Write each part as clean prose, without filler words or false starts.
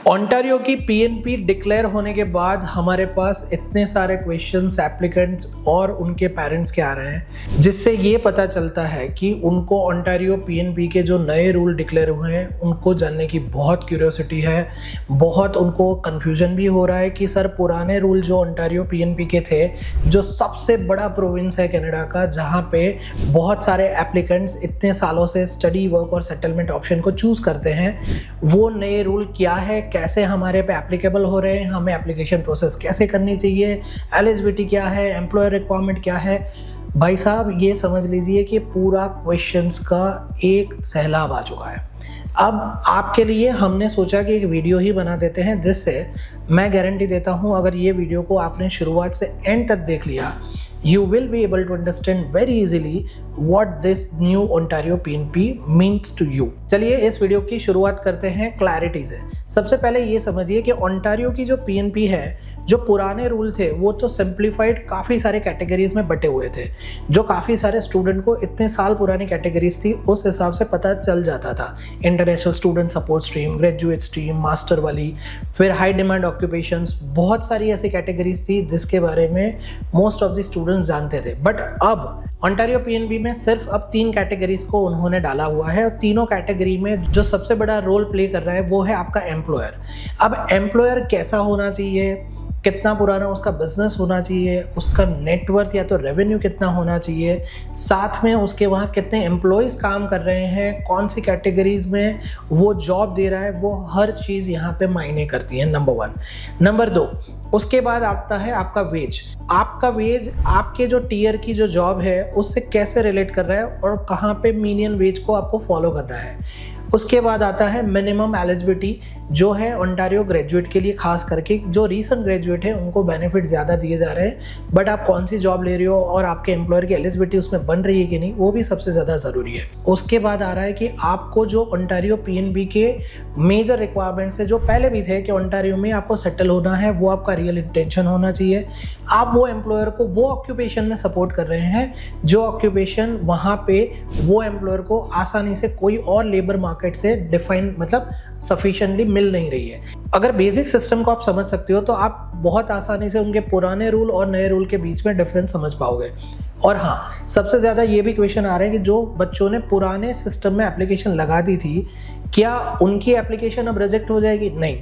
Ontario की PNP declare होने के बाद हमारे पास इतने सारे क्वेश्चंस एप्लीकेंट्स और उनके पेरेंट्स के आ रहे हैं, जिससे ये पता चलता है कि उनको ओंटारियो पीएनपी के जो नए रूल डिक्लेयर हुए हैं उनको जानने की बहुत क्यूरियोसिटी है। बहुत उनको कन्फ्यूजन भी हो रहा है कि सर पुराने रूल जो ओंटारियो पीएनपी के थे, जो सबसे बड़ा प्रोविंस है कनाडा का, जहाँ पे बहुत सारे एप्लीकेंट्स इतने सालों से स्टडी, वर्क और सेटलमेंट ऑप्शन को चूज़ करते हैं, वो नए रूल क्या है, कैसे हमारे पे एप्लीकेबल हो रहे हैं, हमें एप्लीकेशन प्रोसेस कैसे करनी चाहिए, एलिजिबिलिटी क्या है, एम्प्लॉयर रिक्वायरमेंट क्या है। भाई साहब ये समझ लीजिए कि पूरा क्वेश्चंस का एक सैलाब आ चुका है। अब आपके लिए हमने सोचा कि एक वीडियो ही बना देते हैं, जिससे मैं गारंटी देता हूं अगर ये वीडियो को आपने शुरुआत से एंड तक देख लिया, you will be able to understand very easily what this new Ontario PNP means to you। चलिए इस वीडियो की शुरुआत करते हैं क्लैरिटी से। सबसे पहले ये समझिए कि ओंटारियो की जो पीएनपी है, जो पुराने रूल थे वो तो सिंप्लीफाइड काफ़ी सारे कैटेगरीज में बटे हुए थे, जो काफ़ी सारे स्टूडेंट को इतने साल पुरानी कैटेगरीज थी उस हिसाब से पता चल जाता था। International student support stream, graduate stream, master वाली, फिर हाई डिमांड ऑक्यूपेशंस, बहुत सारी ऐसी कैटेगरीज थी जिसके बारे में मोस्ट ऑफ द स्टूडेंट्स जानते थे। बट अब ओंटारियो पीएनबी में सिर्फ अब 3 कैटेगरीज को उन्होंने डाला हुआ है, और तीनों कैटेगरी में जो सबसे बड़ा रोल प्ले कर रहा है वो है आपका एम्प्लॉयर। अब एम्प्लॉयर कैसा होना चाहिए, कितना पुराना उसका बिजनेस होना चाहिए, उसका नेटवर्थ या तो रेवेन्यू कितना होना चाहिए, साथ में उसके वहाँ कितने एम्प्लॉयज़ काम कर रहे हैं, कौन सी कैटेगरीज में वो जॉब दे रहा है, वो हर चीज़ यहाँ पे मायने करती है। नंबर 1। नंबर 2, उसके बाद आता है आपका वेज। आपका वेज आपके जो टीयर की जो जॉब है उससे कैसे रिलेट कर रहा है और कहाँ पे मीडियन वेज को आपको फॉलो करना है। उसके बाद आता है मिनिमम एलिजिबिलिटी, जो है ओंटारियो ग्रेजुएट के लिए, खास करके जो रीसेंट ग्रेजुएट है उनको बेनिफिट ज़्यादा दिए जा रहे हैं। बट आप कौन सी जॉब ले रहे हो और आपके एम्प्लॉयर की एलिजिबिलिटी उसमें बन रही है कि नहीं, वो भी सबसे ज़्यादा ज़रूरी है। उसके बाद आ रहा है कि आपको जो ओंटारियो पीएनबी के मेजर रिक्वायरमेंट्स है, जो पहले भी थे कि ओंटारियो में आपको सेटल होना है, वो आपका रियल इंटेंशन होना चाहिए। आप वो एम्प्लॉयर को वो ऑक्यूपेशन में सपोर्ट कर रहे हैं जो ऑक्यूपेशन वहाँ पे वो एम्प्लॉयर को आसानी से कोई और लेबर मार्केट से डिफाइन, मतलब सफिशिएंटली मिल नहीं रही है। अगर बेसिक सिस्टम को आप समझ सकते हो तो आप बहुत आसानी से उनके पुराने रूल और नए रूल के बीच में डिफरेंस समझ पाओगे। और हाँ, सबसे ज़्यादा ये भी क्वेश्चन आ रहे हैं कि जो बच्चों ने पुराने सिस्टम में एप्लीकेशन लगा दी थी, क्या उनकी एप्लीकेशन अब रिजेक्ट हो जाएगी? नहीं।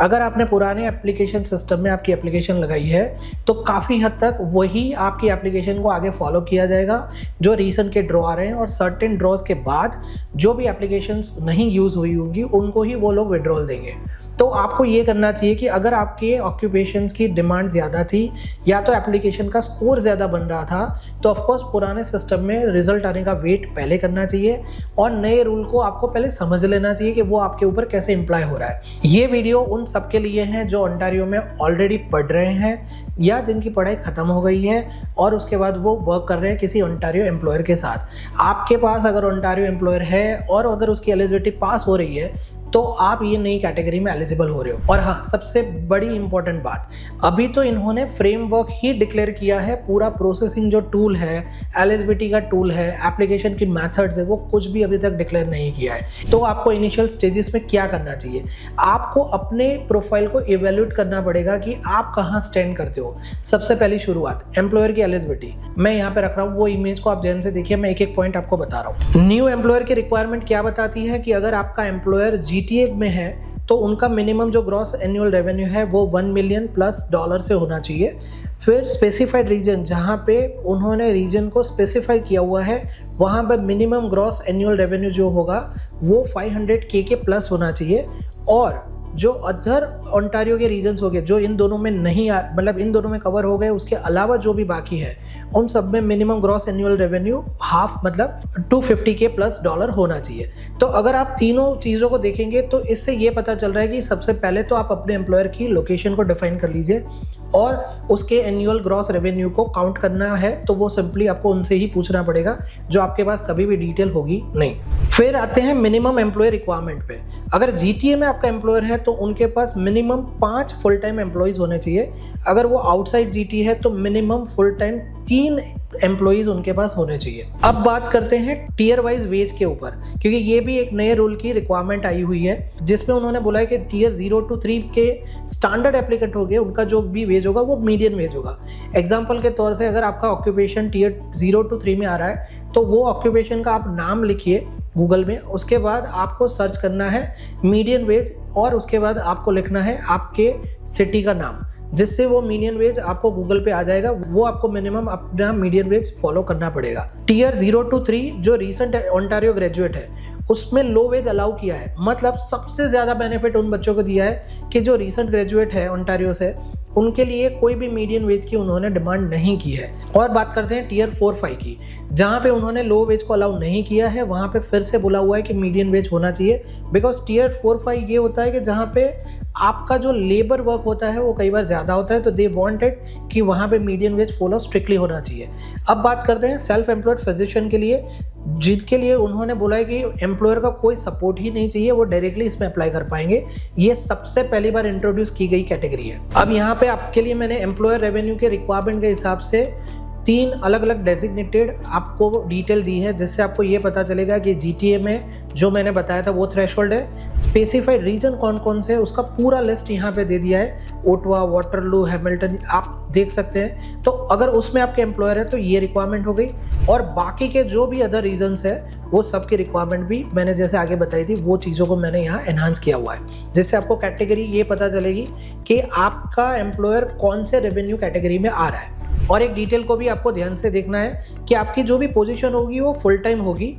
अगर आपने पुराने एप्लीकेशन सिस्टम में आपकी एप्लीकेशन लगाई है तो काफ़ी हद तक वही आपकी एप्लीकेशन को आगे फॉलो किया जाएगा जो रीसेंट के ड्रॉ आ रहे हैं, और सर्टेन ड्रॉज के बाद जो भी एप्लीकेशंस नहीं यूज़ हुई होंगी उनको ही वो लोग विड्रॉल देंगे। तो आपको ये करना चाहिए कि अगर आपके ऑक्यूपेशंस की डिमांड ज़्यादा थी या तो एप्लीकेशन का स्कोर ज़्यादा बन रहा था, तो ऑफकोर्स पुराने सिस्टम में रिजल्ट आने का वेट पहले करना चाहिए और नए रूल को आपको पहले समझ लेना चाहिए कि वो आपके ऊपर कैसे इम्प्लाई हो रहा है। ये वीडियो उन सब के लिए हैं जो ओंटारियो में ऑलरेडी पढ़ रहे हैं या जिनकी पढ़ाई ख़त्म हो गई है और उसके बाद वो वर्क कर रहे हैं किसी ओंटारियो एम्प्लॉयर के साथ। आपके पास अगर ओंटारियो एम्प्लॉयर है और अगर उसकी एलिजिबिलिटी पास हो रही है तो आप ये नई कैटेगरी में एलिजिबल हो रहे हो। और हाँ, सबसे बड़ी इंपॉर्टेंट बात, अभी तो इन्होंने फ्रेमवर्क ही डिक्लेयर किया है, पूरा प्रोसेसिंग जो टूल है, एलिजिबिलिटी का टूल है, एप्लीकेशन की मेथड्स है, वो कुछ भी अभी तक डिक्लेयर नहीं किया है। तो आपको इनिशियल स्टेजेस में क्या करना चाहिए, आपको अपने प्रोफाइल को इवेल्यूएट करना पड़ेगा कि आप कहाँ स्टैंड करते हो। सबसे पहली शुरुआत एम्प्लॉयर की एलिजिबिलिटी, मैं यहाँ पे रख रहा हूँ, वो इमेज को आप ध्यान से देखिए, मैं एक एक पॉइंट आपको बता रहा हूँ। न्यू एम्प्लॉयर की रिक्वायरमेंट क्या बताती है कि अगर आपका एम्प्लॉयर GTA में है तो उनका मिनिमम जो ग्रॉस एनुअल रेवेन्यू है वो $1 मिलियन प्लस से होना चाहिए। फिर स्पेसिफाइड रीजन, जहाँ पे उन्होंने रीजन को स्पेसिफाई किया हुआ है, वहाँ पर मिनिमम ग्रॉस एनुअल रेवेन्यू जो होगा वो 500K के प्लस होना चाहिए। और जो अदर ओंटारियो के रीजन्स हो गए जो इन दोनों में नहीं मतलब इन दोनों में कवर हो गए, उसके अलावा जो भी बाकी है उन सब में minimum gross annual revenue half, मतलब $250K प्लस होना चाहिए। तो अगर आप तीनों चीज़ों को देखेंगे तो इससे ये पता चल रहा है कि सबसे पहले तो आप अपने एम्प्लॉयर की लोकेशन को डिफाइन कर लीजिए और उसके एनुअल ग्रॉस रेवेन्यू को काउंट करना है तो वो सिंपली आपको उनसे ही पूछना पड़ेगा, जो आपके पास कभी भी डिटेल होगी नहीं। फिर आते हैं मिनिमम एम्प्लॉय रिक्वायरमेंट पे। अगर GTA में आपका एम्प्लॉयर है तो उनके पास मिनिमम 5 फुल टाइम एम्प्लॉयज़ होने चाहिए। अगर वो आउटसाइड GTA है तो मिनिमम फुल टाइम 3 एम्प्लॉइज उनके पास होने चाहिए। अब बात करते हैं टीयर वाइज वेज के ऊपर, क्योंकि ये भी एक नए रूल की रिक्वायरमेंट आई हुई है जिसमें उन्होंने बोला है कि टीयर 0 to 3 के स्टैंडर्ड एप्लीकेंट हो गए, उनका जो भी वेज होगा वो मीडियन वेज होगा। एग्जाम्पल के तौर से अगर आपका ऑक्यूपेशन टीयर 0 to 3 में आ रहा है तो वो ऑक्यूपेशन का आप नाम लिखिए गूगल में, उसके बाद आपको सर्च करना है मीडियन वेज और उसके बाद आपको लिखना है आपके सिटी का नाम, जिससे वो मीडियन वेज आपको गूगल पे आ जाएगा। वो आपको मिनिमम अपना मीडियन वेज फॉलो करना पड़ेगा। टीयर 0 to 3 जो रीसेंट ओंटारियो ग्रेजुएट है उसमें लो वेज अलाउ किया है, मतलब सबसे ज़्यादा बेनिफिट उन बच्चों को दिया है कि जो रीसेंट ग्रेजुएट है ओंटारियो से, उनके लिए कोई भी मीडियन वेज की उन्होंने डिमांड नहीं की है। और बात करते हैं टीयर 4-5 की, जहाँ पे उन्होंने लो वेज को अलाउ नहीं किया है, वहाँ पे फिर से बोला हुआ है कि मीडियन वेज होना चाहिए। बिकॉज टीयर 4-5 ये होता है कि जहाँ पे आपका जो लेबर वर्क होता है वो कई बार ज़्यादा होता है, तो दे वांटेड कि वहाँ पे मीडियन वेज फॉलो स्ट्रिक्टली होना चाहिए। अब बात करते हैं सेल्फ एम्प्लॉयड फिजिशियन के लिए, जिनके लिए उन्होंने बोला है कि एम्प्लॉयर का कोई सपोर्ट ही नहीं चाहिए, वो डायरेक्टली इसमें अप्लाई कर पाएंगे। ये सबसे पहली बार इंट्रोड्यूस की गई कैटेगरी है। अब यहाँ पे आपके लिए मैंने एम्प्लॉयर रेवेन्यू के रिक्वायरमेंट के हिसाब से 3 अलग अलग डेजिग्नेटेड आपको डिटेल दी है, जिससे आपको ये पता चलेगा कि जीटीए में जो मैंने बताया था वो थ्रेशोल्ड है। स्पेसिफाइड रीजन कौन कौन से है उसका पूरा लिस्ट यहाँ पे दे दिया है, ओटवा, वाटरलू, हैमिल्टन, आप देख सकते हैं। तो अगर उसमें आपके एम्प्लॉयर है तो ये रिक्वायरमेंट हो गई, और बाकी के जो भी अदर रीजन्स है वो सबकी रिक्वायरमेंट भी मैंने जैसे आगे बताई थी वो चीज़ों को मैंने यहाँ एनहांस किया हुआ है, जिससे आपको कैटेगरी ये पता चलेगी कि आपका एम्प्लॉयर कौन से रेवेन्यू कैटेगरी में आ रहा है। और एक डिटेल को भी आपको ध्यान से देखना है कि आपकी जो भी पोजीशन होगी वो फुल टाइम होगी,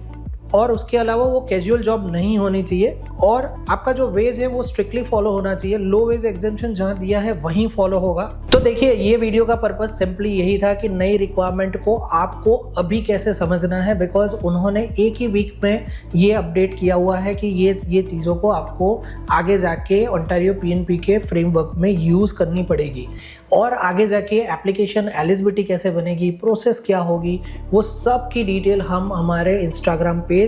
और उसके अलावा वो कैजुअल जॉब नहीं होनी चाहिए, और आपका जो वेज है वो स्ट्रिक्टली फॉलो होना चाहिए। लो वेज एग्जेम्पशन जहाँ दिया है वहीं फॉलो होगा। तो देखिए, ये वीडियो का पर्पस सिंपली यही था कि नई रिक्वायरमेंट को आपको अभी कैसे समझना है, बिकॉज उन्होंने एक ही वीक में ये अपडेट किया हुआ है कि ये चीज़ों को आपको आगे जाके ओंटारियो पीएनपी के फ्रेमवर्क में यूज़ करनी पड़ेगी, और आगे जाके एप्लीकेशन एलिजिबिलिटी कैसे बनेगी, प्रोसेस क्या होगी, वो सब की डिटेल हम हमारे इंस्टाग्राम पेज,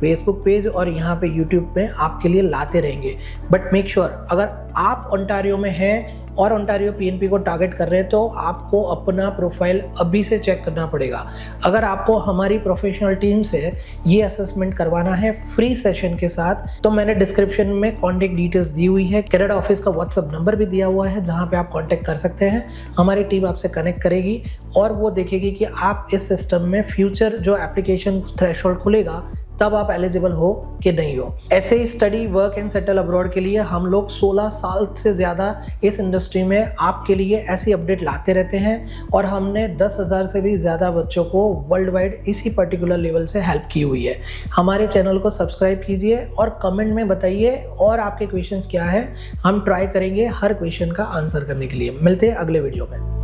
फेसबुक पेज और यहाँ पे यूट्यूब पे आपके लिए लाते रहेंगे। बट मेक श्योर अगर आप ओंटारियो में हैं और ओंटारियो पीएनपी को टारगेट कर रहे हैं तो आपको अपना प्रोफाइल अभी से चेक करना पड़ेगा। अगर आपको हमारी प्रोफेशनल टीम से ये असेसमेंट करवाना है फ्री सेशन के साथ, तो मैंने डिस्क्रिप्शन में कॉन्टेक्ट डिटेल्स दी हुई है, कनाडा ऑफिस का व्हाट्सअप नंबर भी दिया हुआ है जहाँ पे आप कॉन्टेक्ट कर सकते हैं। हमारी टीम आपसे कनेक्ट करेगी और वो देखेगी कि आप इस सिस्टम में फ्यूचर जो एप्लीकेशन थ्रेशोल्ड खुलेगा तब आप एलिजिबल हो कि नहीं हो। ऐसे ही study, work and settle abroad के लिए हम लोग 16 साल से ज़्यादा इस इंडस्ट्री में आपके लिए ऐसी अपडेट लाते रहते हैं, और हमने 10,000 से भी ज़्यादा बच्चों को वर्ल्ड वाइड इसी पर्टिकुलर लेवल से हेल्प की हुई है। हमारे चैनल को सब्सक्राइब कीजिए और कमेंट में बताइए और आपके क्वेश्चंस क्या है, हम ट्राई करेंगे हर क्वेश्चन का आंसर करने के लिए। मिलते हैं अगले वीडियो में।